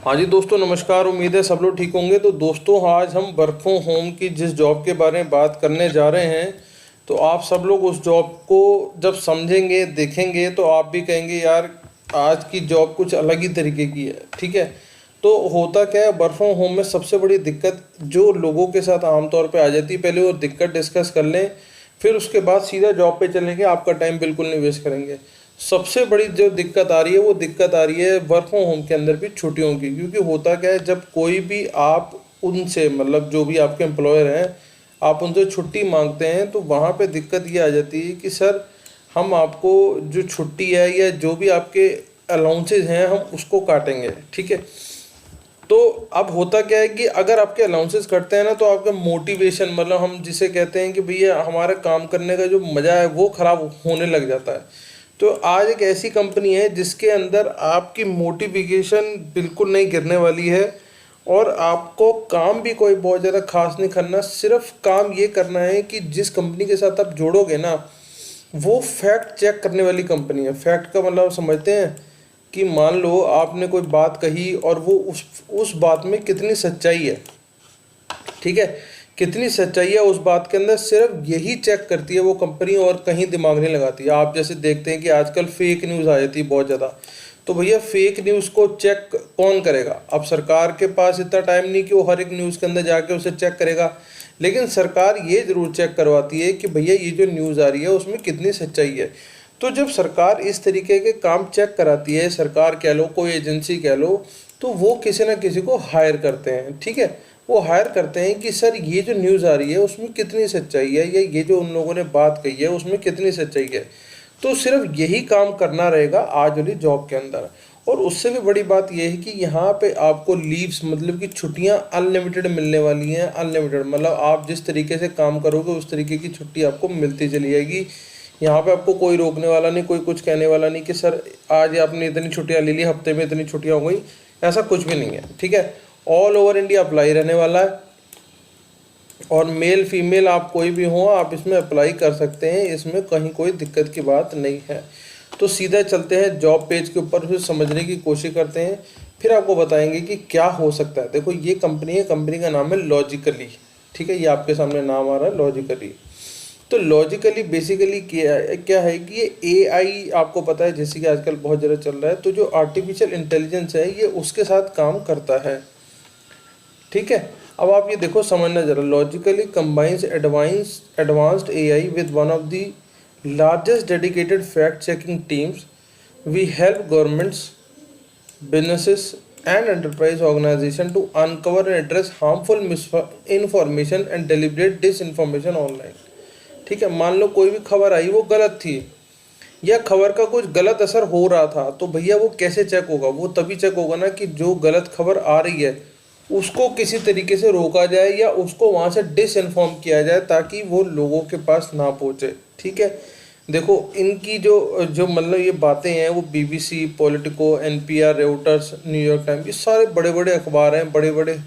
हाँ जी दोस्तों, नमस्कार। उम्मीद है सब लोग ठीक होंगे। तो दोस्तों, आज हम वर्क फ्रॉम होम की जिस जॉब के बारे में बात करने जा रहे हैं, तो आप सब लोग उस जॉब को जब समझेंगे, देखेंगे, तो आप भी कहेंगे यार आज की जॉब कुछ अलग ही तरीके की है। ठीक है। तो होता क्या है, वर्क फ्रॉम होम में सबसे बड़ी दिक्कत जो लोगों के साथ आमतौर पे आ जाती है, पहले वो दिक्कत डिस्कस कर लें, फिर उसके बाद सीधा जॉब पे चलेंगे। आपका टाइम बिल्कुल नहीं वेस्ट करेंगे। सबसे बड़ी जो दिक्कत आ रही है, वो दिक्कत आ रही है वर्क फ्रॉम होम के अंदर भी छुट्टियों की। क्योंकि होता क्या है, जब कोई भी आप उनसे मतलब जो भी आपके एम्प्लॉयर हैं, आप उनसे छुट्टी मांगते हैं, तो वहाँ पे दिक्कत ये आ जाती है कि सर हम आपको जो छुट्टी है या जो भी आपके अलाउंसेज हैं, हम उसको काटेंगे। ठीक है। तो अब होता क्या है कि अगर आपके अलाउंसेस कटते हैं ना, तो आपका मोटिवेशन, मतलब हम जिसे कहते हैं कि भैया हमारा काम करने का जो मज़ा है वो ख़राब होने लग जाता है। तो आज एक ऐसी कंपनी है जिसके अंदर आपकी मोटिवेशन बिल्कुल नहीं गिरने वाली है, और आपको काम भी कोई बहुत ज़्यादा खास नहीं करना। सिर्फ काम ये करना है कि जिस कंपनी के साथ आप जोड़ोगे ना, वो फैक्ट चेक करने वाली कंपनी है। फैक्ट का मतलब समझते हैं कि मान लो आपने कोई बात कही और वो उस बात में कितनी सच्चाई है। ठीक है। कितनी सच्चाई है उस बात के अंदर, सिर्फ यही चेक करती है वो कंपनी, और कहीं दिमाग नहीं लगाती। आप जैसे देखते हैं कि आजकल फेक न्यूज़ आ जाती है बहुत ज़्यादा। तो भैया फेक न्यूज़ को चेक कौन करेगा? अब सरकार के पास इतना टाइम नहीं कि वो हर एक न्यूज़ के अंदर जाके उसे चेक करेगा। लेकिन सरकार ये ज़रूर चेक करवाती है कि भैया ये जो न्यूज़ आ रही है उसमें कितनी सच्चाई है। तो जब सरकार इस तरीके के काम चेक कराती है, सरकार कह लो, कोई एजेंसी कह लो, तो वो किसी ना किसी को हायर करते हैं। ठीक है। वो हायर करते हैं कि सर ये जो न्यूज़ आ रही है उसमें कितनी सच्चाई है, या ये जो उन लोगों ने बात कही है उसमें कितनी सच्चाई है। तो सिर्फ यही काम करना रहेगा आज वाली जॉब के अंदर। और उससे भी बड़ी बात यह है कि यहाँ पे आपको लीव्स, मतलब कि छुट्टियाँ अनलिमिटेड मिलने वाली हैं। अनलिमिटेड मतलब आप जिस तरीके से काम करोगे उस तरीके की छुट्टी आपको मिलती चली जाएगी। यहाँ पे आपको कोई रोकने वाला नहीं, कोई कुछ कहने वाला नहीं कि सर आज आपने इतनी छुट्टियाँ ले ली, हफ्ते में इतनी छुट्टियाँ हो गई। ऐसा कुछ भी नहीं है। ठीक है। ऑल ओवर इंडिया अप्लाई रहने वाला है, और मेल फीमेल आप कोई भी हो, आप इसमें अप्लाई कर सकते हैं। इसमें कहीं कोई दिक्कत की बात नहीं है। तो सीधा चलते हैं जॉब पेज के ऊपर, फिर समझने की कोशिश करते हैं, फिर आपको बताएंगे कि क्या हो सकता है। देखो, ये कंपनी है, कंपनी का नाम है लॉजिकली। ठीक है। ये आपके सामने नाम आ रहा है, लॉजिकली। तो लॉजिकली बेसिकली क्या है कि ये एआई, आपको पता है जैसे कि आजकल बहुत ज़्यादा चल रहा है, तो जो आर्टिफिशियल इंटेलिजेंस है ये उसके साथ काम करता है। ठीक है। अब आप ये देखो, समझना जरा। Logically combines advanced AI with one of the largest dedicated fact checking teams. We help governments, businesses and enterprise organization to uncover and address harmful misinformation and deliberate disinformation online। ठीक है। मान लो कोई भी खबर आई, वो गलत थी, या खबर का कुछ गलत असर हो रहा था, तो भैया वो कैसे चेक होगा? वो तभी चेक होगा ना कि जो गलत खबर आ रही है उसको किसी तरीके से रोका जाए, या उसको वहाँ से डिस इन्फॉर्म किया जाए, ताकि वो लोगों के पास ना पहुँचे। ठीक है। देखो, इनकी जो जो मतलब ये बातें हैं, वो BBC, Politico, NPR, Reuters, New York Times, ये सारे बड़े बड़े अखबार हैं, बड़े बड़े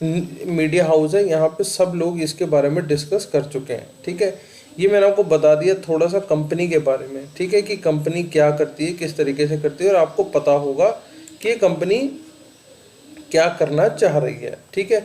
मीडिया हाउस है, यहाँ पे सब लोग इसके बारे में डिस्कस कर चुके हैं। ठीक है। ये मैंने आपको बता दिया थोड़ा सा कंपनी के बारे में। ठीक है, कि कंपनी क्या करती है, किस तरीके से करती है, और आपको पता होगा कि ये कंपनी क्या करना चाह रही है। ठीक है।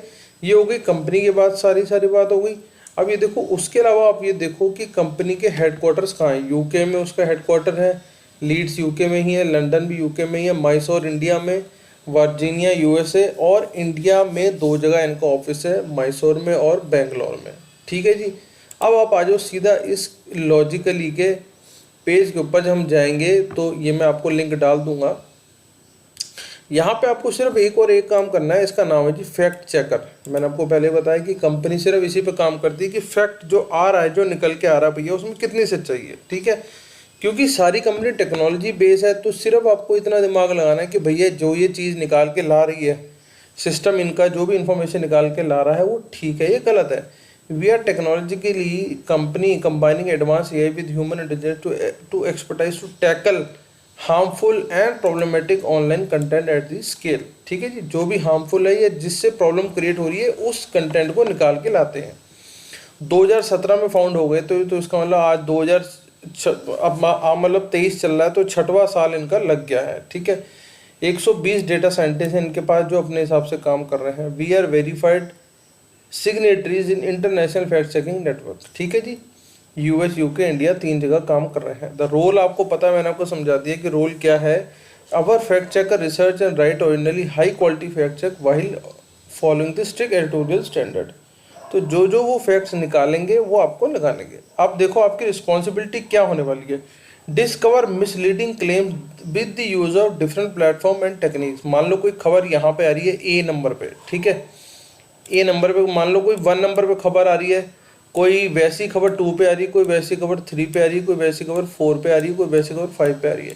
ये हो गई कंपनी की बात, सारी सारी बात हो गई। अब ये देखो, उसके अलावा आप ये देखो कि कंपनी के हेडक्वार्टर्स कहाँ हैं। यूके में उसका हेडक्वार्टर है, लीड्स यूके में ही है, लंदन भी यूके में ही है, मैसूर इंडिया में, वर्जीनिया यूएसए, और इंडिया में 2 जगह इनका ऑफिस है, मैसूर में और बेंगलोर में। ठीक है जी। अब आप आ जाओ सीधा इस लॉजिकली के पेज के ऊपर। जब हम जाएंगे तो ये मैं आपको लिंक डाल दूंगा। यहाँ पे आपको सिर्फ एक और एक काम करना है, इसका नाम है जी फैक्ट चेकर। मैंने आपको पहले बताया कि कंपनी सिर्फ इसी पे काम करती है कि फैक्ट जो आ रहा है, जो निकल के आ रहा है भैया, उसमें कितनी सच्चाई है। ठीक है। क्योंकि सारी कंपनी टेक्नोलॉजी बेस है, तो सिर्फ आपको इतना दिमाग लगाना है कि भैया जो ये चीज़ निकाल के ला रही है, सिस्टम इनका जो भी इंफॉर्मेशन निकाल के ला रहा है, वो ठीक है, ये गलत है। We are technologically company combining advance AI with human intelligence to expertise to tackle harmful and problematic online content at the scale. ठीक है जी। जो भी हार्मफुल है या जिससे प्रॉब्लम क्रिएट हो रही है, उस कंटेंट को निकाल के लाते हैं। 2017 में फाउंड हो गए, तो इसका मतलब आज 2000 अब मतलब 23 चल रहा है, तो 6वां साल इनका लग गया है। ठीक है। 120 डेटा साइंटिस्ट हैं इनके पास जो अपने हिसाब से काम कर रहे हैं। We are verified signatories in international fact checking network. ठीक है जी, यूएस, यूके, इंडिया 3 जगह काम कर रहे हैं। द रोल आपको पता है, मैंने आपको समझा दिया कि रोल क्या है। Our fact checker research and write originally high quality fact check while following the strict editorial standard. तो जो वो फैक्ट्स निकालेंगे वो आपको लगानेंगे। अब देखो आपकी रिस्पॉन्सिबिलिटी क्या होने वाली है। Discover misleading claim with the use of different platform and techniques. मान लो कोई खबर यहाँ पे आ रही है ए नंबर पे, ठीक है, ए नंबर पे मान लो कोई 1 नंबर पे खबर आ रही है, कोई वैसी खबर 2 पे आ रही है, कोई वैसी खबर 3 पे आ रही है, कोई वैसी खबर 4 पे आ रही है, कोई वैसी खबर 5 पे आ रही है।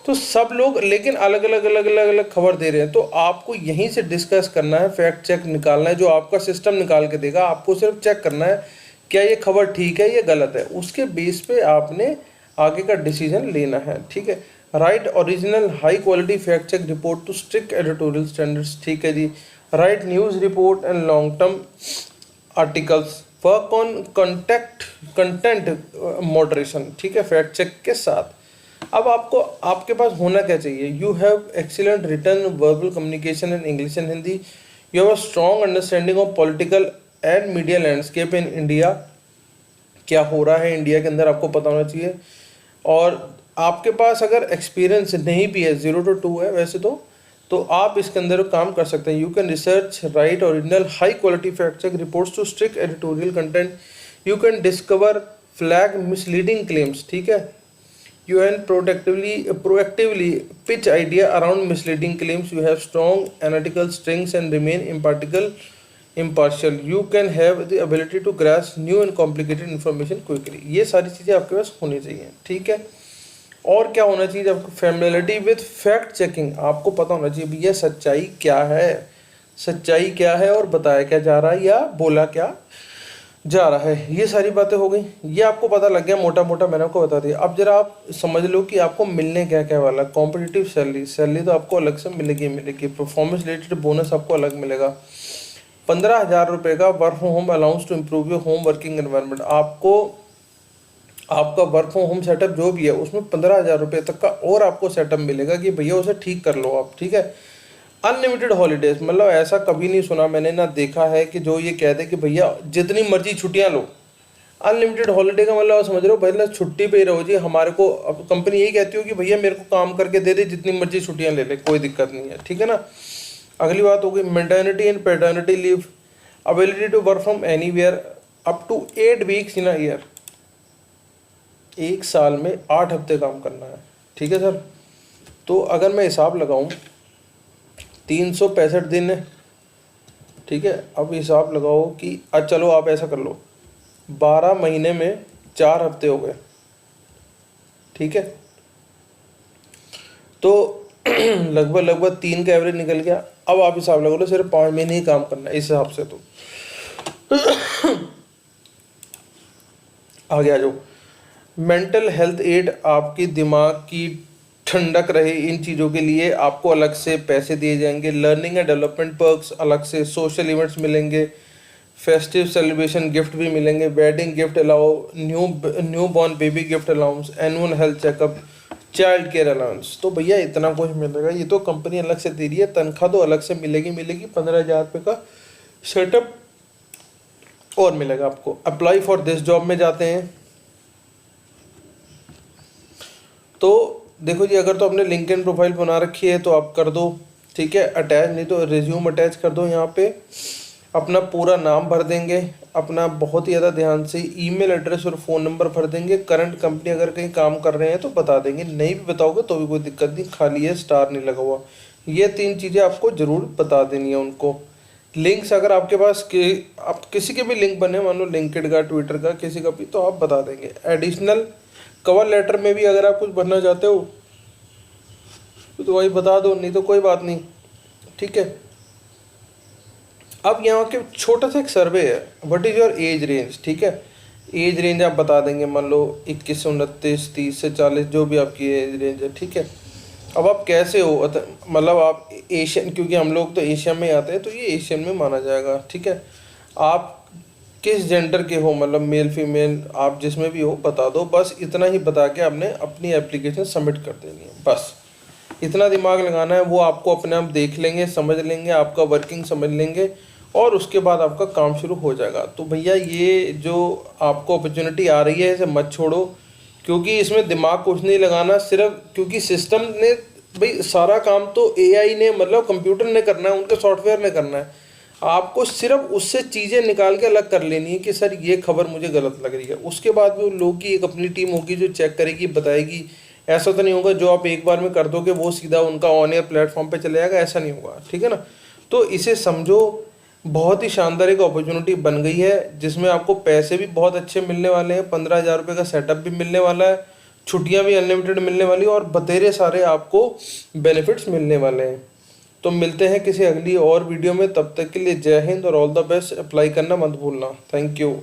तो सब लोग लेकिन अलग अलग खबर दे रहे हैं। तो आपको यहीं से डिस्कस करना है, फैक्ट चेक निकालना है, जो आपका सिस्टम निकाल के देगा। आपको सिर्फ चेक करना है क्या ये खबर ठीक है या गलत है, उसके बेस पे आपने आगे का डिसीजन लेना है। ठीक है, write original high quality fact check report to strict editorial standards. ठीक है जी, write news report and long term articles, work on content moderation. ठीक है, फैक्ट चेक के साथ। अब आपको आपके पास होना क्या चाहिए। You have excellent return verbal communication in English and Hindi. You have a strong understanding of political and media landscape in India. क्या हो रहा है इंडिया के अंदर आपको पता होना चाहिए। और आपके पास अगर एक्सपीरियंस नहीं भी है, 0 to 2 है वैसे तो आप इसके अंदर काम कर सकते हैं। You can research write original high quality fact check reports to strict editorial content. You can discover flag misleading claims. ठीक है, you can proactively pitch idea around misleading claims. You have strong analytical strengths and remain impartial. You can have the ability to grasp new and complicated information quickly. ये सारी चीज़ें आपके पास होनी चाहिए। ठीक है, और क्या होना चाहिए आपको, फैमिलियरिटी विद फैक्ट चेकिंग। आपको पता होना चाहिए भैया सच्चाई क्या है, सच्चाई क्या है और बताया क्या जा रहा है या बोला क्या जा रहा है। ये सारी बातें हो गई, ये आपको पता लग गया मोटा मोटा, मैंने आपको बता दिया। अब जरा आप समझ लो कि आपको मिलने क्या क्या वाला। कॉम्पिटिटिव सैलरी तो आपको अलग से मिलेगी। परफॉर्मेंस रिलेटेड बोनस आपको अलग मिलेगा। 15,000 रुपये का work from home allowance to improve your home working environment. आपको आपका वर्क फ्रॉम होम सेटअप जो भी है उसमें 15,000 रुपये तक का और आपको सेटअप मिलेगा कि भैया उसे ठीक कर लो आप। ठीक है, अनलिमिटेड हॉलीडेज, मतलब ऐसा कभी नहीं सुना मैंने ना देखा है कि जो ये कह दे कि भैया जितनी मर्जी छुट्टियां लो। अनलिमिटेड हॉलीडे का मतलब समझ रहे हो, भैया छुट्टी पे ही रहो जी। हमारे को अब कंपनी यही कहती हो कि भैया मेरे को काम करके दे दे, जितनी मर्जी छुट्टियां ले ले, कोई दिक्कत नहीं है। ठीक है ना। अगली बात हो गई maternity and paternity leave, ability to work from anywhere up to 8 weeks in a year. 1 साल में 8 हफ्ते काम करना है। ठीक है सर, तो अगर मैं हिसाब लगाऊं 365 दिन है। ठीक है, अब हिसाब लगाओ कि आज चलो आप ऐसा कर लो, 12 महीने में 4 हफ्ते हो गए। ठीक है, तो लगभग 3 का एवरेज निकल गया। अब आप हिसाब लगा लो सिर्फ 5 महीने ही काम करना है इस हिसाब से। तो आगे आ जाओ। मेंटल हेल्थ एड, आपकी दिमाग की ठंडक रहे, इन चीज़ों के लिए आपको अलग से पैसे दिए जाएंगे। लर्निंग एंड डेवलपमेंट पर्क्स अलग से, सोशल इवेंट्स मिलेंगे, फेस्टिव सेलिब्रेशन गिफ्ट भी मिलेंगे, wedding gift allow, new born baby gift allowance, annual health checkup, child care allowance. तो भैया इतना कुछ मिलेगा, ये तो कंपनी अलग से दे रही है। तनख्वाह तो अलग से मिलेगी 15,000 रुपये का सेटअप और मिलेगा आपको। अप्लाई फॉर दिस जॉब में जाते हैं तो देखो जी, अगर तो अपने लिंक्डइन प्रोफाइल बना रखी है तो आप कर दो। ठीक है, अटैच, नहीं तो रिज्यूम अटैच कर दो। यहाँ पे अपना पूरा नाम भर देंगे, अपना बहुत ही ज़्यादा ध्यान से ईमेल एड्रेस और फ़ोन नंबर भर देंगे। करंट कंपनी अगर कहीं काम कर रहे हैं तो बता देंगे, नहीं भी बताओगे तो भी कोई दिक्कत नहीं, खाली है, स्टार नहीं लगा हुआ। ये 3 चीज़ें आपको ज़रूर बता देनी है उनको। लिंक्स अगर आपके पास आप किसी के भी लिंक बने, मान लो लिंक्डइन का, ट्विटर का, किसी का भी, तो आप बता देंगे। एडिशनल कवर लेटर में भी अगर आप कुछ भरना चाहते हो तो वही बता दो, नहीं तो कोई बात नहीं। ठीक है, अब यहाँ के छोटा सा एक सर्वे है, what is your age range. ठीक है, एज रेंज आप बता देंगे, मान लो 21 से 29, 30 से 40, जो भी आपकी एज रेंज है। ठीक है, अब आप कैसे हो, मतलब आप एशियन, क्योंकि हम लोग तो एशिया में आते हैं तो ये एशियन में माना जाएगा। ठीक है, आप किस जेंडर के हो, मतलब मेल फीमेल, आप जिसमें भी हो बता दो। बस इतना ही बता के आपने अपनी एप्लीकेशन सबमिट कर देनी है बस। इतना दिमाग लगाना है, वो आपको अपने आप देख लेंगे, समझ लेंगे, आपका वर्किंग समझ लेंगे और उसके बाद आपका काम शुरू हो जाएगा। तो भैया ये जो आपको अपॉर्चुनिटी आ रही है इसे मत छोड़ो, क्योंकि इसमें दिमाग कुछ नहीं लगाना, सिर्फ क्योंकि सिस्टम ने भाई सारा काम तो एआई ने मतलब कंप्यूटर ने करना है, उनके सॉफ्टवेयर ने करना है। आपको सिर्फ उससे चीज़ें निकाल के अलग कर लेनी है कि सर ये खबर मुझे गलत लग रही है, उसके बाद वो लोग की एक अपनी टीम होगी जो चेक करेगी, बताएगी। ऐसा तो नहीं होगा जो आप एक बार में कर दोगे वो सीधा उनका ऑन एयर प्लेटफॉर्म पे चले जाएगा, ऐसा नहीं होगा, ठीक है ना। तो इसे समझो, बहुत ही शानदार एक अपॉर्चुनिटी बन गई है जिसमें आपको पैसे भी बहुत अच्छे मिलने वाले हैं, 15,000 रुपये का सेटअप भी मिलने वाला है, छुट्टियां भी अनलिमिटेड मिलने वाली है और बतेरे सारे आपको बेनिफिट्स मिलने वाले हैं। तो मिलते हैं किसी अगली और वीडियो में, तब तक के लिए जय हिंद और ऑल द बेस्ट। अप्लाई करना मत भूलना। Thank you.